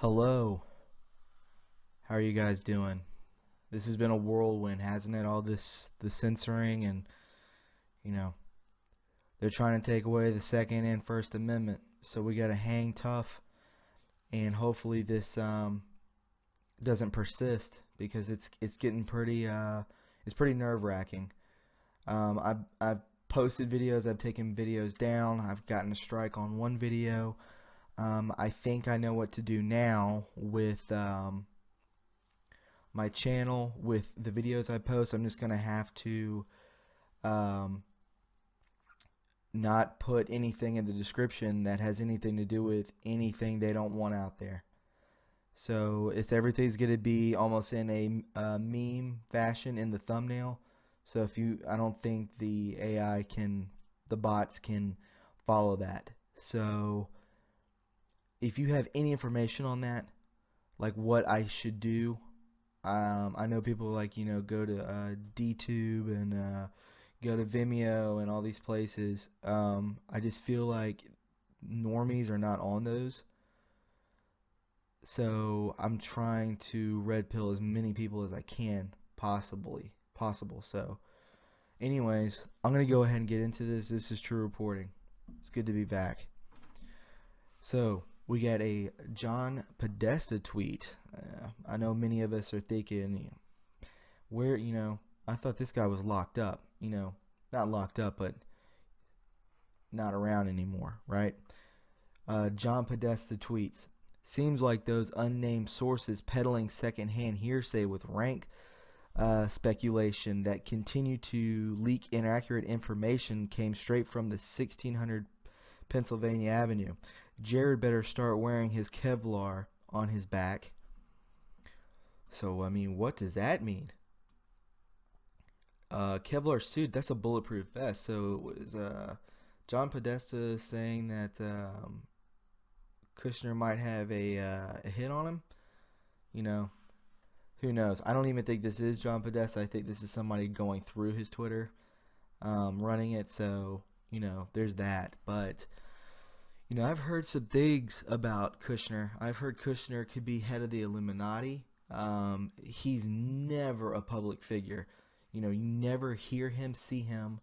Hello, how are you guys doing? This has been a whirlwind, hasn't it? All the censoring and, you know, they're trying to take away the Second and First Amendment. So we got to hang tough and hopefully this doesn't persist because it's getting pretty it's pretty nerve-wracking. I've posted videos, I've taken videos down, I've gotten a strike on one video. I think I know what to do now with my channel, with the videos I post. I'm just gonna have to um, not put anything in the description that has anything to do with anything they don't want out there. So it's everything's gonna be almost in a meme fashion in the thumbnail. So I don't think the AI the bots can follow that. So if you have any information on that, like what I should do, I know people like, go to DTube and go to Vimeo and all these places. I just feel like normies are not on those. So I'm trying to red pill as many people as I can possible. So anyways, I'm going to go ahead and get into this. This is True Reporting. It's good to be back. So we got a John Podesta tweet. I know many of us are thinking, where, I thought this guy was locked up. Not locked up, but not around anymore, right? John Podesta tweets, seems like those unnamed sources peddling secondhand hearsay with rank speculation that continue to leak inaccurate information came straight from the 1600 Pennsylvania Avenue. Jared better start wearing his Kevlar on his back. So, I mean, what does that mean? Kevlar suit, that's a bulletproof vest. So, it was John Podesta saying that Kushner might have a hit on him? Who knows? I don't even think this is John Podesta. I think this is somebody going through his Twitter, running it. So, there's that. But I've heard some things about Kushner. I've heard Kushner could be head of the Illuminati. He's never a public figure. You never hear him, see him.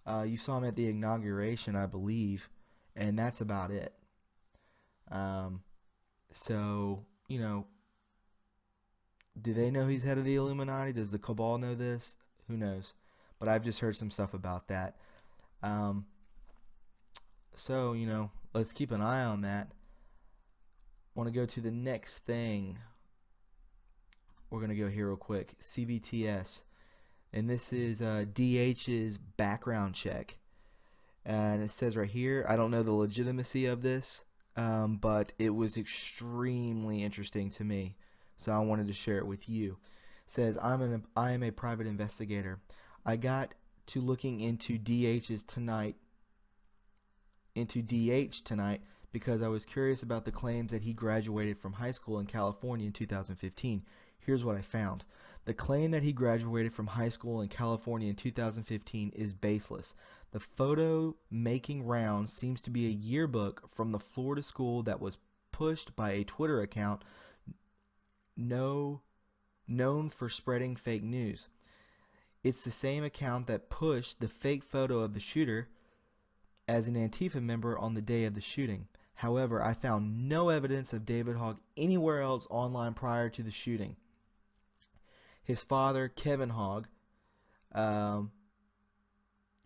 You saw him at the inauguration, I believe, and that's about it. So, do they know he's head of the Illuminati? Does the cabal know this? Who knows? But I've just heard some stuff about that. So, let's keep an eye on that. Want to go to the next thing. We're going to go here real quick. CBTS. And this is DH's background check. And it says right here, I don't know the legitimacy of this, but it was extremely interesting to me. So I wanted to share it with you. It says, I am a private investigator. I got to looking into DH tonight because I was curious about the claims that he graduated from high school in California in 2015. Here's what I found. The claim that he graduated from high school in California in 2015 is baseless. The photo making rounds seems to be a yearbook from the Florida school that was pushed by a Twitter account known for spreading fake news. It's the same account that pushed the fake photo of the shooter as an Antifa member on the day of the shooting. However, I found no evidence of David Hogg anywhere else online prior to the shooting. His father, Kevin Hogg,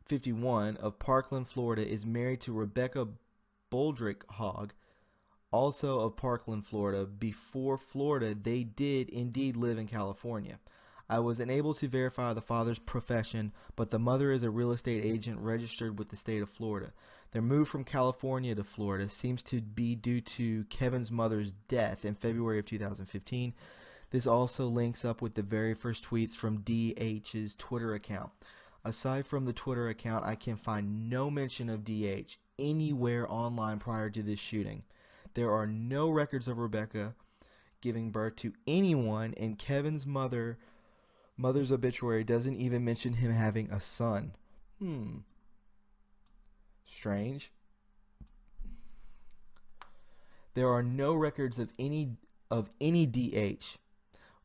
51, of Parkland, Florida, is married to Rebecca Boldrick Hogg, also of Parkland, Florida. Before Florida, they did indeed live in California. I was unable to verify the father's profession, but the mother is a real estate agent registered with the state of Florida. Their move from California to Florida seems to be due to Kevin's mother's death in February of 2015. This also links up with the very first tweets from DH's Twitter account. Aside from the Twitter account, I can find no mention of DH anywhere online prior to this shooting. There are no records of Rebecca giving birth to anyone, and Kevin's mother's obituary doesn't even mention him having a son. Strange. There are no records of any DH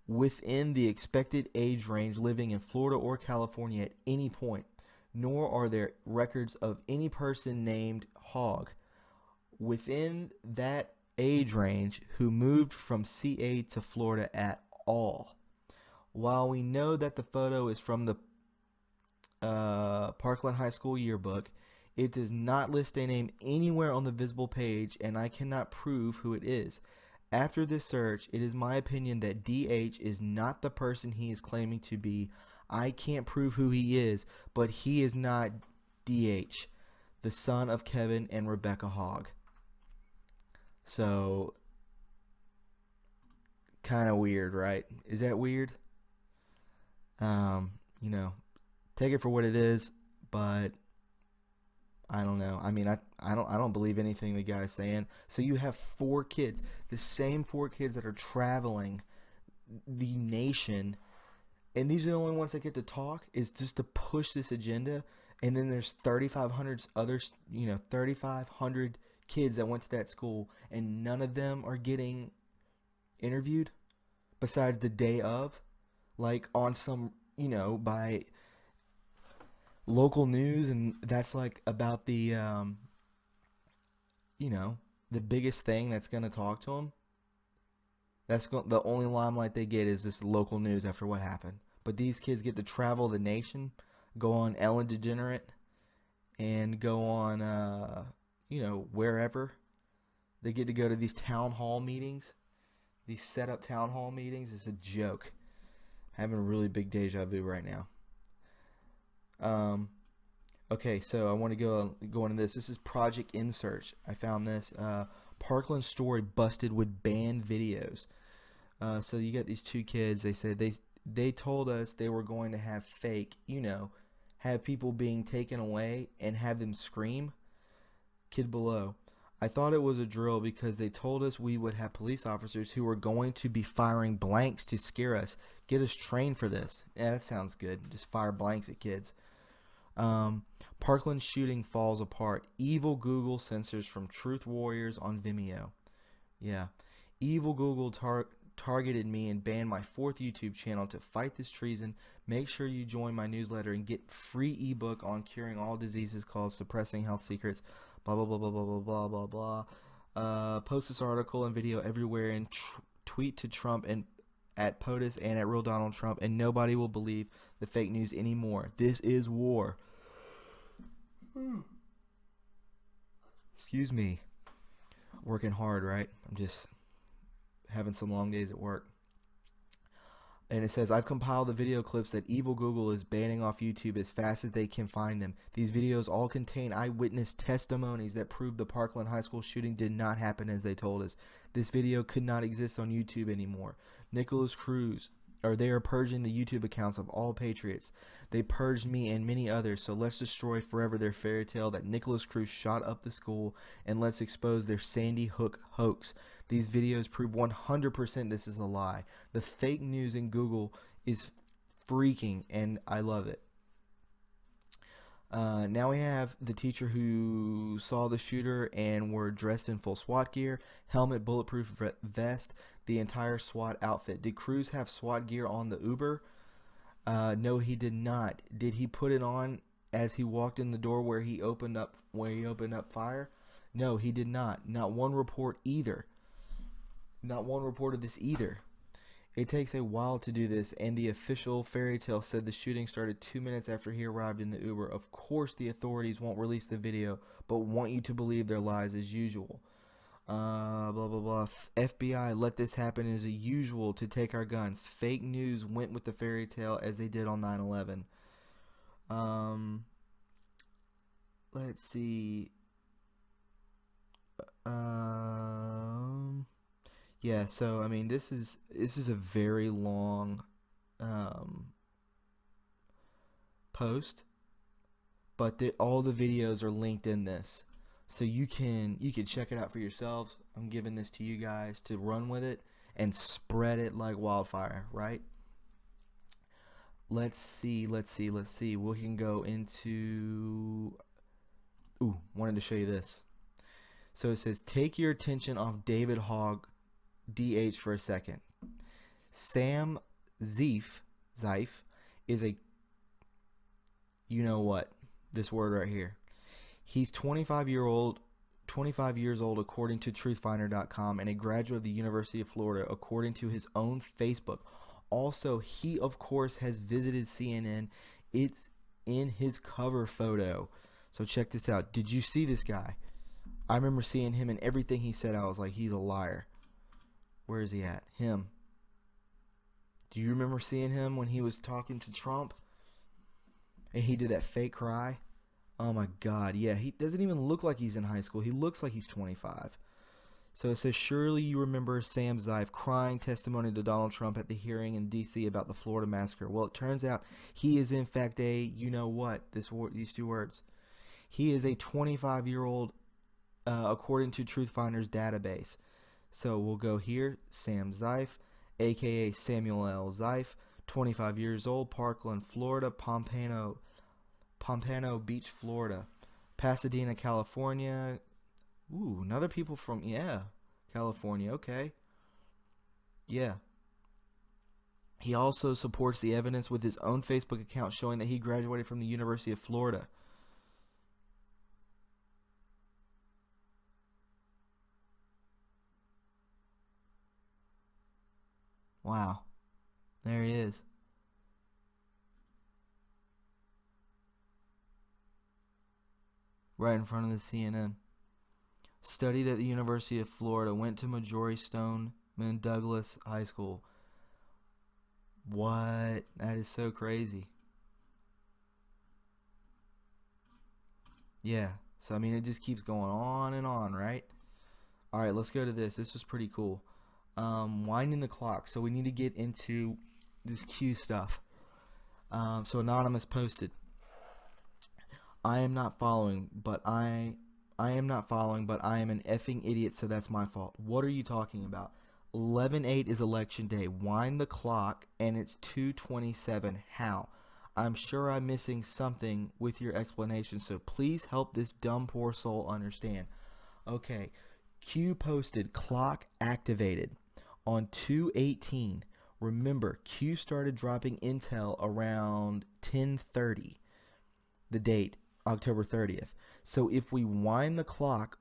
within the expected age range living in Florida or California at any point, nor are there records of any person named Hogg within that age range who moved from CA to Florida at all. While we know that the photo is from the Parkland High School yearbook, it does not list a name anywhere on the visible page, and I cannot prove who it is. After this search, it is my opinion that DH is not the person he is claiming to be. I can't prove who he is, but he is not DH, the son of Kevin and Rebecca Hogg. So, kind of weird, right? Is that weird? You know, take it for what it is, but I don't know. I mean, I don't believe anything the guy's saying. So you have 4 kids, the same 4 kids that are traveling the nation, and these are the only ones that get to talk, is just to push this agenda. And then there's 3,500 others, 3,500 kids that went to that school, and none of them are getting interviewed besides the day of, like on some, by local news, and that's like about the the biggest thing that's going to talk to them. The only limelight they get is this local news after what happened. But these kids get to travel the nation, go on Ellen DeGenerate, and go on wherever. They get to go to these town hall meetings, these set up town hall meetings. It's a joke. Having a really big deja vu right now. Okay, so I want to go into this. This is Project InSearch. I found this. Parkland story busted with banned videos. So you got these 2 kids. They said they told us they were going to have fake, have people being taken away and have them scream. Kid below. I thought it was a drill because they told us we would have police officers who were going to be firing blanks to scare us. Get us trained for this. Yeah, that sounds good. Just fire blanks at kids. Parkland shooting falls apart. Evil Google censors from Truth Warriors on Vimeo. Yeah. Evil Google targeted me and banned my 4th YouTube channel to fight this treason. Make sure you join my newsletter and get free ebook on curing all diseases called Suppressing Health Secrets. Blah, blah, blah, blah, blah, blah, blah, blah, blah. Post this article and video everywhere and tweet to Trump and at POTUS and at Real Donald Trump, and nobody will believe the fake news anymore. This is war. Excuse me. Working hard, right? I'm just having some long days at work. And it says, I've compiled the video clips that Evil Google is banning off YouTube as fast as they can find them. These videos all contain eyewitness testimonies that prove the Parkland High School shooting did not happen as they told us. This video could not exist on YouTube anymore. Nicholas Cruz, they are purging the YouTube accounts of all patriots. They purged me and many others, so let's destroy forever their fairy tale that Nicholas Cruz shot up the school, and let's expose their Sandy Hook hoax. These videos prove 100% this is a lie. The fake news in Google is freaking, and I love it. Now we have the teacher who saw the shooter and were dressed in full SWAT gear, helmet, bulletproof vest, the entire SWAT outfit. Did Cruz have SWAT gear on the Uber? No, he did not. Did he put it on as he walked in the door where he opened up fire? No, he did not. Not one report either. Not one report of this either. It takes a while to do this, and the official fairy tale said the shooting started 2 minutes after he arrived in the Uber. Of course the authorities won't release the video, but want you to believe their lies as usual. Blah, blah, blah. FBI let this happen as usual to take our guns. Fake news went with the fairy tale as they did on 9/11. Let's see. Yeah, so I mean, this is a very long post, but all the videos are linked in this, so you can check it out for yourselves. I'm giving this to you guys to run with it and spread it like wildfire, right? Let's see. We can go into. Wanted to show you this. So it says, take your attention off David Hogg, DH, for a second. Sam Zeif is a, you know what, this word right here. He's 25 years old according to truthfinder.com, and a graduate of the University of Florida according to his own Facebook. Also, he of course has visited CNN. It's in his cover photo. So check this out. Did you see this guy? I remember seeing him, and everything he said, I was like, he's a liar. Where is he at? Him. Do you remember seeing him when he was talking to Trump? And he did that fake cry? Oh my God, yeah, he doesn't even look like he's in high school. He looks like he's 25. So it says, surely you remember Sam Zeif crying testimony to Donald Trump at the hearing in D.C. about the Florida massacre. Well, it turns out he is in fact a, you know what, these two words. He is a 25-year-old, according to Truthfinder's database. So we'll go here, Sam Zeif, a.k.a. Samuel L. Zeif, 25 years old, Parkland, Florida, Pompano Beach, Florida, Pasadena, California. Ooh, another people from, yeah, California, okay. Yeah. He also supports the evidence with his own Facebook account showing that he graduated from the University of Florida. Wow. There he is. Right in front of the CNN. Studied at the University of Florida. Went to Marjory Stoneman Douglas High School. What? That is so crazy. Yeah. So, I mean, it just keeps going on and on, right? All right, let's go to this. This was pretty cool. Winding the clock. So we need to get into this Q stuff. So Anonymous posted, I am not following, but I am an effing idiot, so that's my fault. What are you talking about? 11/8 is election day. Wind the clock, and it's 2:27. How? I'm sure I'm missing something with your explanation, so please help this dumb poor soul understand. Okay, Q posted clock activated on 2/18. Remember, Q started dropping intel around 10:30. The date, October 30th. So if we wind the clock,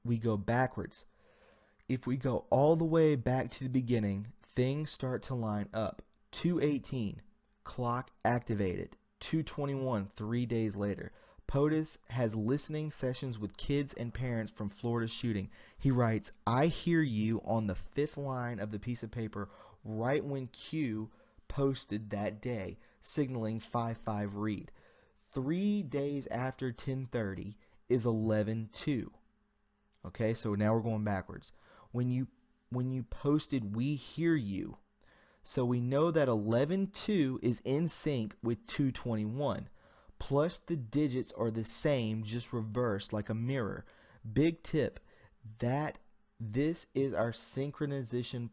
we go backwards. If we go all the way back to the beginning, things start to line up. 2:18, clock activated. 2:21, 3 days later. POTUS has listening sessions with kids and parents from Florida's shooting. He writes, I hear you on the 5th line of the piece of paper right when Q posted that day, signaling 5-5 read. 3 days after 10:30 is 11/2. Okay, so now we're going backwards. When you posted we hear you, so we know that 11/2 is in sync with 2:21. Plus the digits are the same, just reversed like a mirror. Big tip, that this is our synchronization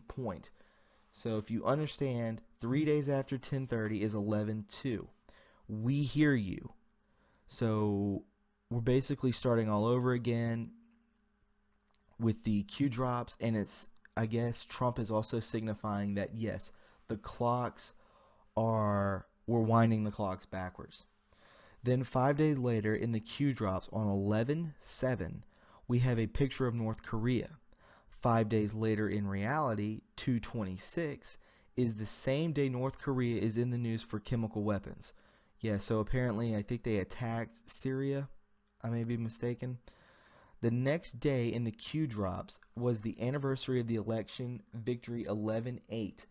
point. So if you understand, 3 days after 10:30 is 11/2. We hear you. So we're basically starting all over again with the Q drops, and it's, I guess Trump is also signifying that yes, the clocks are, we're winding the clocks backwards. Then 5 days later in the Q drops on 11/7, we have a picture of North Korea. 5 days later in reality, 2/26, is the same day North Korea is in the news for chemical weapons. Yeah, so apparently I think they attacked Syria. I may be mistaken. The next day in the Q drops was the anniversary of the election victory, 11/8.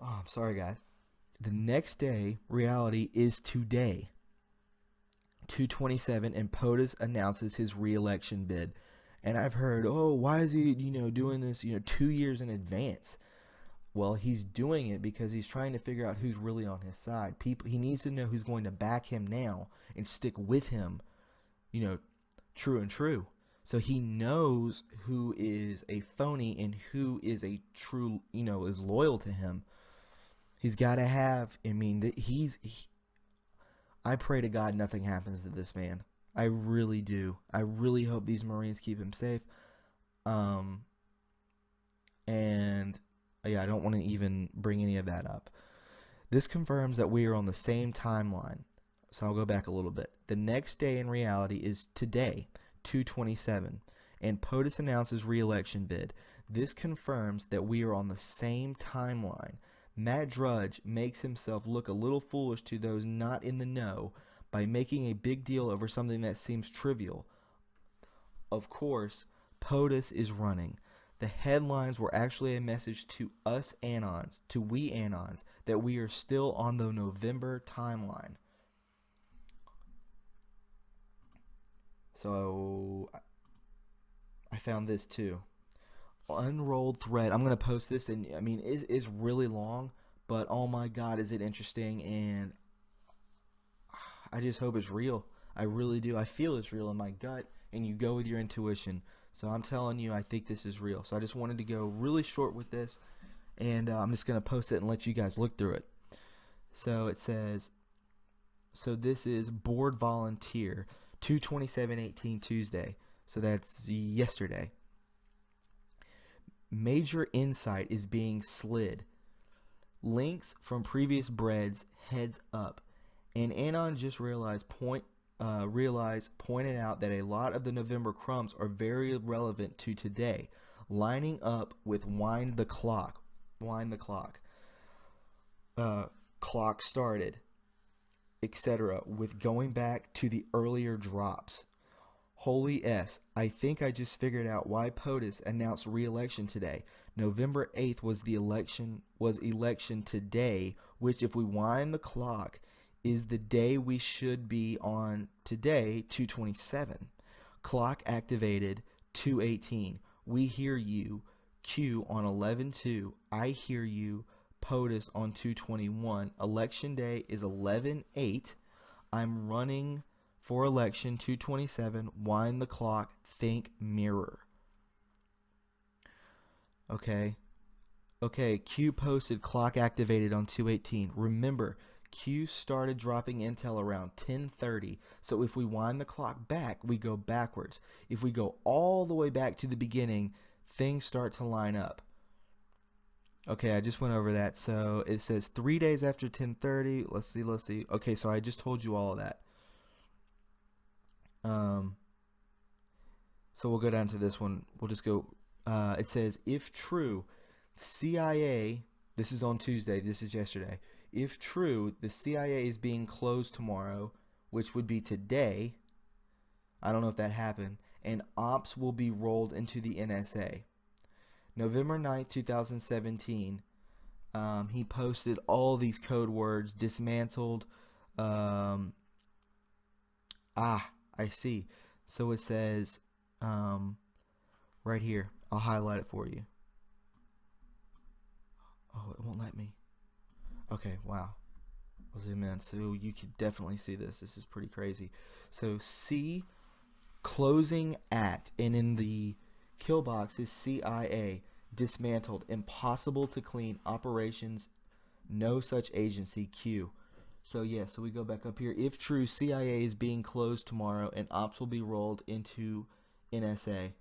Oh, I'm sorry, guys. The next day, reality is today, 2/27, and POTUS announces his re-election bid. And I've heard, oh, why is he, doing this, 2 years in advance? Well, he's doing it because he's trying to figure out who's really on his side. He needs to know who's going to back him now and stick with him, true and true. So he knows who is a phony and who is a true, is loyal to him. He's got to have, I pray to God nothing happens to this man. I really do. I really hope these Marines keep him safe. Um, and yeah, I don't want to even bring any of that up. This confirms that we are on the same timeline. So I'll go back a little bit. The next day in reality is today, 2/27, and POTUS announces re-election bid. This confirms that we are on the same timeline. Matt Drudge makes himself look a little foolish to those not in the know by making a big deal over something that seems trivial. Of course, POTUS is running. The headlines were actually a message to us Anons, to we Anons, that we are still on the November timeline. So I found this too. Unrolled thread. I'm gonna post this, and I mean it's really long, but oh my God, is it interesting? And I just hope it's real. I really do. I feel it's real in my gut, and you go with your intuition. So I'm telling you, I think this is real. So I just wanted to go really short with this, and I'm just gonna post it and let you guys look through it. So it says, so this is board volunteer 2/27/18 Tuesday. So that's yesterday. Major insight is being slid. Links from previous breads heads up. And Anon just pointed out that a lot of the November crumbs are very relevant to today, lining up with wind the clock. Clock started, etc., with going back to the earlier drops. Holy S, I think I just figured out why POTUS announced re-election today. November 8th was election today, which if we wind the clock is the day we should be on today, 2/27. Clock activated 2/18. We hear you, Q on 11/2. I hear you, POTUS on 2/21. Election day is 11/8. I'm running for election 2/27. Wind the clock. Think mirror. Okay. Q posted clock activated on 2/18. Remember, Q started dropping intel around 10:30. So if we wind the clock back, we go backwards. If we go all the way back to the beginning, things start to line up. Okay, I just went over that. So it says 3 days after 10:30. Let's see. Okay, so I just told you all of that. So we'll go down to this one. We'll just go. It says, if true, CIA, this is on Tuesday, this is yesterday. If true, the CIA is being closed tomorrow, which would be today. I don't know if that happened. And ops will be rolled into the NSA. November 9th, 2017, he posted all these code words, dismantled. I see. So it says right here. I'll highlight it for you. Oh, it won't let me. Okay, wow. I'll zoom in so you can definitely see this. This is pretty crazy. So C, closing at, and in the kill box is CIA, dismantled, impossible to clean, operations, no such agency, Q. So yeah, so we go back up here. If true, CIA is being closed tomorrow and ops will be rolled into NSA.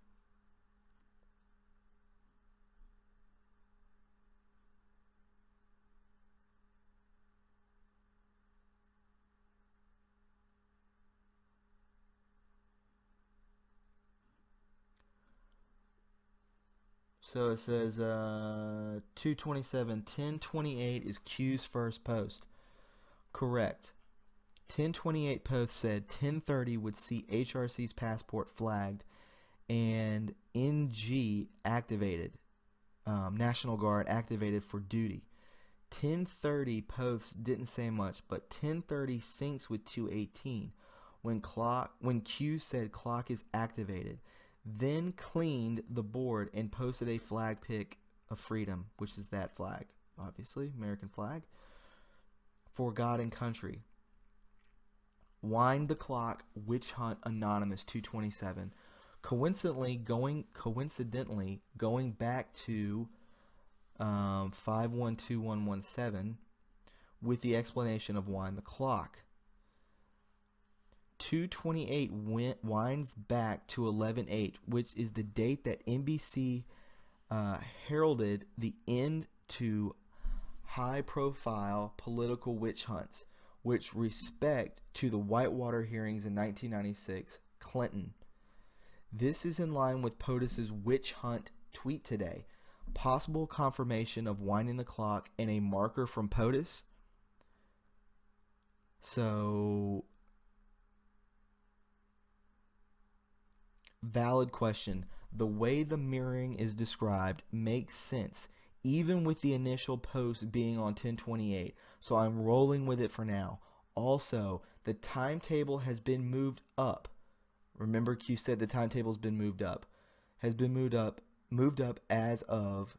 So it says 2/27, 10/28 is Q's first post. Correct. 10/28 post said 10:30 would see HRC's passport flagged and NG activated, National Guard activated for duty. 10:30 posts didn't say much, but 10:30 syncs with 2/18 when Q said clock is activated. Then cleaned the board and posted a flag pic of freedom, which is that flag, obviously, American flag, for God and country. Wind the clock, witch hunt anonymous 2/27. Coincidentally going back to 512117 with the explanation of wind the clock. 228 winds back to 11/8, which is the date that NBC heralded the end to high-profile political witch hunts, which respect to the Whitewater hearings in 1996, Clinton. This is in line with POTUS's witch hunt tweet today. Possible confirmation of winding the clock and a marker from POTUS. So, valid question. The way the mirroring is described makes sense, even with the initial post being on 10/28. So I'm rolling with it for now. Also, the timetable has been moved up. Remember, Q said the timetable's been moved up. Has been moved up as of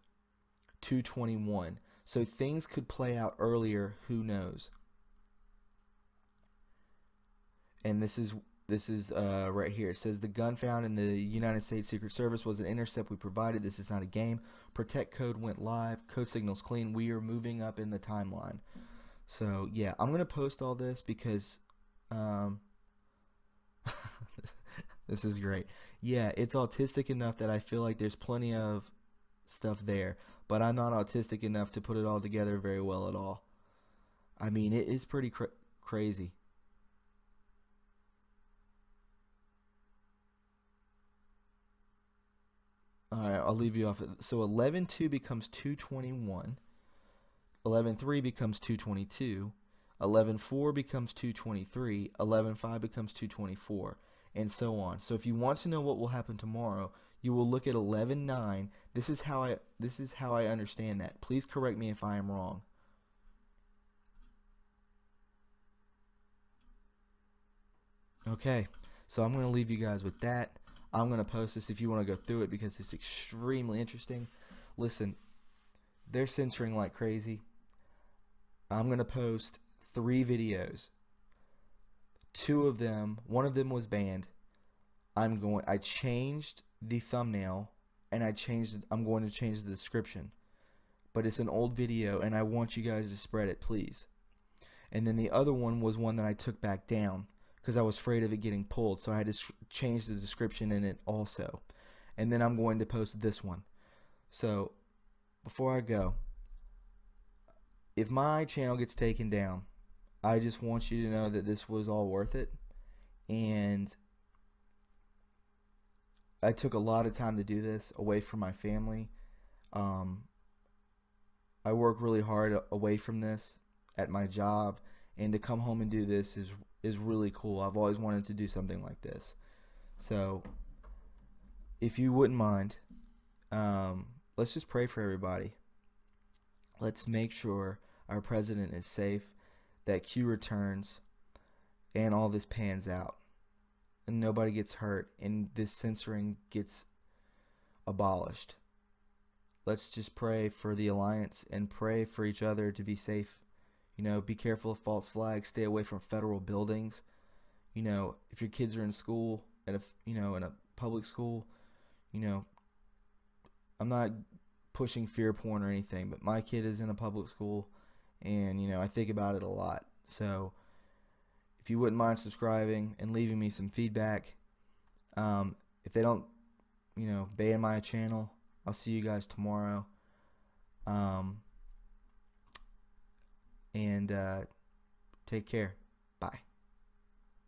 2/21. So things could play out earlier. Who knows? And this is right here. It says the gun found in the United States Secret Service was an intercept we provided. This is not a game. Protect code went live. Code signal's clean. We are moving up in the timeline. So yeah, I'm gonna post all this because this is great. Yeah, it's autistic enough that I feel like there's plenty of stuff there, but I'm not autistic enough to put it all together very well at all. I mean, it is pretty crazy. Alright, I'll leave you off. So 11/2 becomes 2/21. 11/3 becomes 2/22. 11/4 becomes 2/23. 11/5 becomes 2/24, and so on. So if you want to know what will happen tomorrow, you will look at 11/9. This is how I understand that. Please correct me if I am wrong. Okay, so I'm going to leave you guys with that. I'm going to post this if you want to go through it because it's extremely interesting. Listen, they're censoring like crazy. I'm going to post 3 videos. 2 of them, one of them was banned. I changed the thumbnail and I'm going to change the description. But it's an old video and I want you guys to spread it, please. And then the other one was one that I took back down because I was afraid of it getting pulled, so I had to change the description in it also. And then I'm going to post this one. So before I go, if my channel gets taken down, I just want you to know that this was all worth it, and I took a lot of time to do this away from my family. I work really hard away from this at my job, and to come home and do this is really cool. I've always wanted to do something like this. So if you wouldn't mind, let's just pray for everybody. Let's make sure our president is safe, that Q returns, and all this pans out, and nobody gets hurt, and this censoring gets abolished. Let's just pray for the alliance and pray for each other to be safe. You know, be careful of false flags. Stay away from federal buildings. You know, if your kids are in school, in a public school, I'm not pushing fear porn or anything, but my kid is in a public school, and I think about it a lot. So if you wouldn't mind subscribing and leaving me some feedback, if they don't ban my channel, I'll see you guys tomorrow. And take care. Bye.